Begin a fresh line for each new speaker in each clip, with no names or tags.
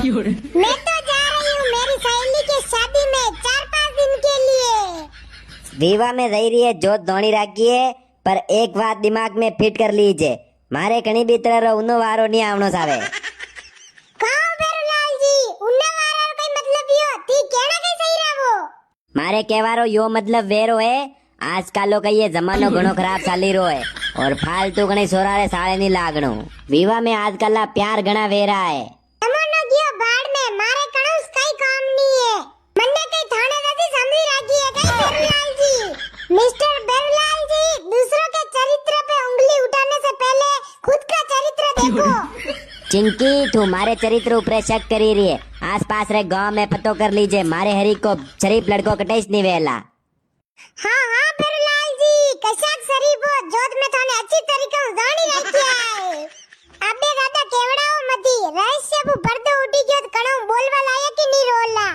मैं तो जा रही हूँ मेरी सहेली की शादी में 4-5 दिन के लिए।
विवाह में रही रही है जोत धोनी રાખીએ पर एक बात दिमाग में फिट कर लीजिए मारे कणी बीतर उनो वारो नहीं आवनो सावे
कहो बेरुलाल जी उन्ने वाला कोई मतलब यो ती केना कई सही रहवो
मारे कहवारो यो मतलब वेरो है आजकाल का ये जमानो घणो खराब चाली रो है और फालतू घणी सोरारे साळे नहीं लागणो विवाह में आजकल ना प्यार घणा वेरा है
तमनो गयो बाड़ में मारे कणुस कई काम नहीं है मन्ने कई थाने जैसी समझी राखी है कई बेरुलाल जी मिस्टर बेरुलाल जी दूसरों के चरित्र पे उंगली उठाने से पहले खुद का चरित्र देखो
चिंकी तू मारे चरित्र ऊपर शक करी रही है आस पास रे गांव में पतो कर लीजिए मारे हरी को शरीफ लड़को कटेश नहीं वेला
हाँ हाँ बेरुलाल जी कशाक शरीफ हो जोत में थाने अच्छी तरीके से जानी राखी है अबे दादा केवड़ाओ मती रहस्य बु पर्दो उठी गयो तो कणो बोलवा लायक ही नहीं रोला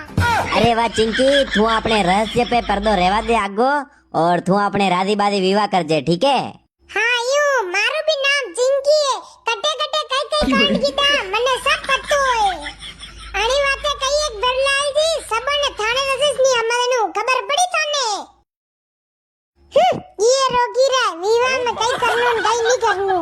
अरे वाह चिंकी तू अपने रहस्य पे पर्दो रेवा दे आगो और तू अपने राधी बादी विवाह कर जे ठीक है
हाँ यूं मारू भी नाम चिंकी है कटे कटे कई कांड कीधा मने सब पतो है आनी वाते कई एक बेरुलाल जी सबने थाने नसीस नी हमारे नु खबर पड़ी थाने ये रोगी रे विवाह में कई करनु कई नहीं करनु